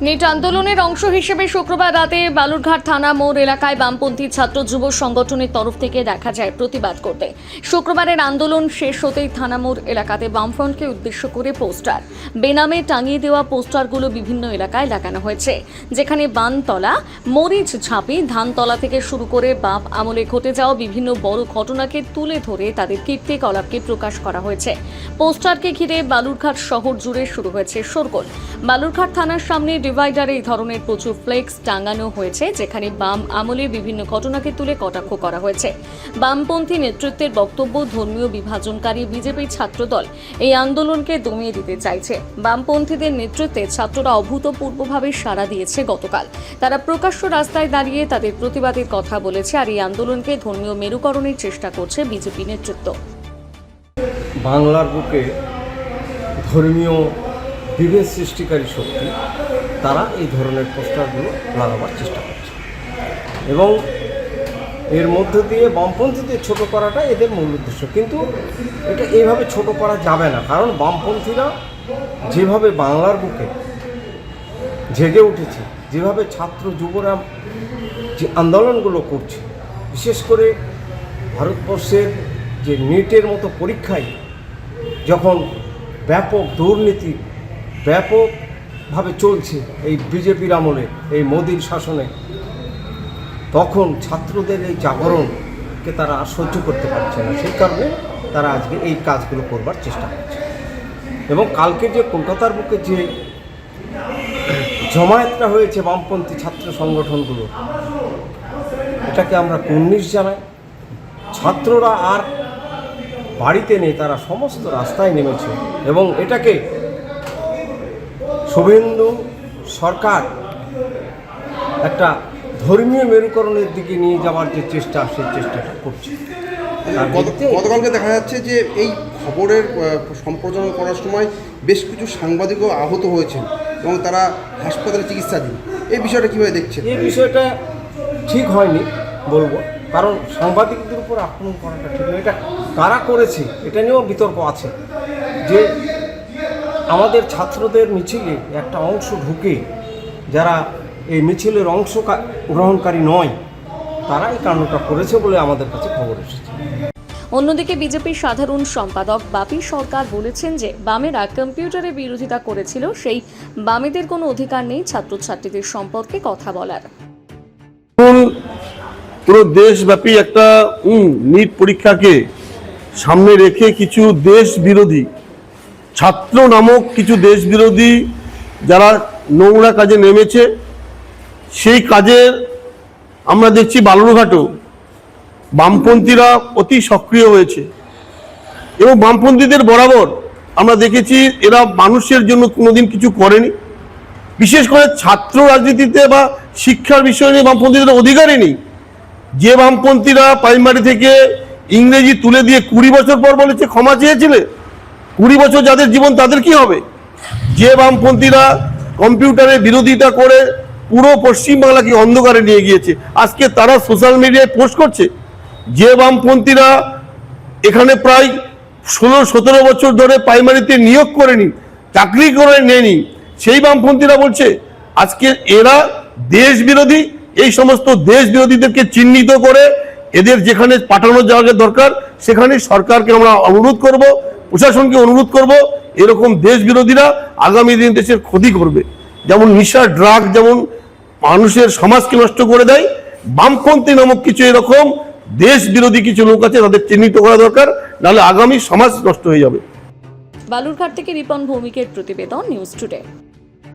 NEET আন্দোলনের অংশ হিসেবে শুক্রবার রাতে বালুরঘাট থানা মোড় এলাকায় বামপন্থী ছাত্র যুব সংগঠনের তরফ থেকে দেখা যায় প্রতিবাদ করতে। শুক্রবারের আন্দোলন শেষ হতেই থানা মোড় এলাকাতে বামফ্রন্টকে উদ্দেশ্য করে পোস্টার বেনামে টাঙিয়ে দেওয়া পোস্টারগুলো বিভিন্ন এলাকায় লাগানো হয়েছে, যেখানে বানতলা, মরিচ ঝাঁপি, ধানতলা থেকে শুরু করে বাপ আমলে ঘটে যাওয়া বিভিন্ন বড় ঘটনাকে তুলে ধরে তাদের কীর্তিকলাপকে প্রকাশ করা হয়েছে। পোস্টারকে ঘিরে বালুরঘাট শহর জুড়ে শুরু হয়েছে শোরগোল। বালুরঘাট থানার সামনে ডিভাইডারে এই ধরনের প্রচুর ফ্লেক্স টাঙানো হয়েছে, যেখানে বাম আমলে বিভিন্ন ঘটনাকে তুলে কটাক্ষ করা হয়েছে। বামপন্থী নেতৃত্বের বক্তব্য, ধর্মীয় বিভাজনকারী বিজেপি ছাত্রদল এই আন্দোলনকে দমিয়ে দিতে চাইছে। বামপন্থীদের নেতৃত্বে ছাত্ররা অভূতপূর্বভাবে সাড়া দিয়েছে। গতকাল তারা প্রকাশ্য রাস্তায় দাঁড়িয়ে তাদের প্রতিবাদের কথা বলেছে, আর এই আন্দোলনকে ধর্মীয় মেরুকরণের চেষ্টা করছে বিজেপি নেতৃত্ব। বাংলার বুকে ধর্মীয় বিভেদ সৃষ্টিকারী শক্তি তারা এই ধরনের পোস্টারগুলো লাগাবার চেষ্টা করছে এবং এর মধ্য দিয়ে বামপন্থীদের ছোট করাটা এদের মূল উদ্দেশ্য। কিন্তু এটা এইভাবে ছোট করা যাবে না, কারণ বামপন্থীরা যেভাবে বাংলার বুকে জেগে উঠেছে, যেভাবে ছাত্র যুবরা যে আন্দোলনগুলো করছে, বিশেষ করে ভারতবর্ষের যে নিটের মতো পরীক্ষায় যখন ব্যাপক দুর্নীতি ব্যাপকভাবে চলছে এই বিজেপির আমলে, এই মোদির শাসনে, তখন ছাত্রদের এই জাগরণকে তারা আর সহ্য করতে পারছে না। সেই কারণে তারা আজকে এই কাজগুলো করবার চেষ্টা করছে। এবং কালকে যে কলকাতার বুকে যে জমায়েতটা হয়েছে বামপন্থী ছাত্র সংগঠনগুলো, এটাকে আমরা কুর্নিশ জানাই। ছাত্ররা আর বাড়িতে নেই, তারা সমস্ত রাস্তায় নেমেছে এবং এটাকে শুভেন্দু সরকার একটা ধর্মীয় মেরুকরণের দিকে নিয়ে যাওয়ার যে চেষ্টা, সেই চেষ্টাটা করছে। গতকালকে দেখা যাচ্ছে যে এই খবরের সম্প্রচারণ করার সময় বেশ কিছু সাংবাদিকও আহত হয়েছেন এবং তারা হাসপাতালে চিকিৎসাধীন। এই বিষয়টা কীভাবে দেখছেন? এই বিষয়টা ঠিক হয়নি বলবো, কারণ সাংবাদিকদের উপর আক্রমণ করাটা ঠিক নয়। এটা কারা করেছে এটা নিয়েও বিতর্ক আছে, যে আমাদের ছাত্রদের মিছিলে একটা অংশ ঢুকে যারা এই মিছিলের অংশ গ্রহণকারী নয়, তারা এই কাণ্ডটা করেছে বলে আমাদের কাছে খবর এসেছে। অন্যদিকে বিজেপির সাধারণ সম্পাদক বাপি সরকার বলেছেন যে বামেরা কম্পিউটারে বিরোধিতা করেছিল, সেই বামেদের কোনো অধিকার নেই ছাত্রছাত্রীদের সম্পর্কে কথা বলার। পুরো দেশব্যাপী একটা নিট পরীক্ষাকে সামনে রেখে কিছু দেশ বিরোধী ছাত্র নামক কিছু দেশ বিরোধী যারা নোংরা কাজে নেমেছে, সেই কাজের আমরা দেখছি বালুরঘাটেও বামপন্থীরা অতি সক্রিয় হয়েছে এবং বামপন্থীদের বরাবর আমরা দেখেছি এরা মানুষের জন্য কোনোদিন কিছু করেনি। বিশেষ করে ছাত্র রাজনীতিতে বা শিক্ষার বিষয় নিয়ে বামপন্থীদের অধিকারই নেই। যে বামপন্থীরা প্রাইমারি থেকে ইংরেজি তুলে দিয়ে 20 বছর পর বলেছে ক্ষমা চেয়েছিলে, 20 বছর যাদের জীবন তাদের কি হবে? যে বামপন্থীরা কম্পিউটারে বিরোধিতা করে পুরো পশ্চিমবাংলাকে অন্ধকারে নিয়ে গিয়েছে, আজকে তারা সোশ্যাল মিডিয়ায় পোস্ট করছে। যে বামপন্থীরা এখানে প্রায় 16-17 বছর ধরে প্রাইমারিতে নিয়োগ করেনি, চাকরি করে নেয়নি, সেই বামপন্থীরা বলছে আজকে এরা দেশ বিরোধী। এই সমস্ত দেশ বিরোধীদেরকে চিহ্নিত করে এদের যেখানে পাঠানোর জায়গা দরকার সেখানে সরকারকে আমরা অনুরোধ করব, প্রশাসনকে অনুরোধ করব, এরকম দেশ বিরোধীরা আগামী দিন দেশের ক্ষতি করবে। যেমন নিশা, ড্রাগ যেমন মানুষের সমাজকে নষ্ট করে দেয়, বামপন্থী নামক কিছু এরকম দেশ বিরোধী কিছু লোক আছে, তাদের চিহ্নিত করা দরকার, নাহলে আগামী সমাজ নষ্ট হয়ে যাবে। বালুরঘাট থেকে রিপন ভৌমিকের প্রতিবেদন, নিউজ টুডে।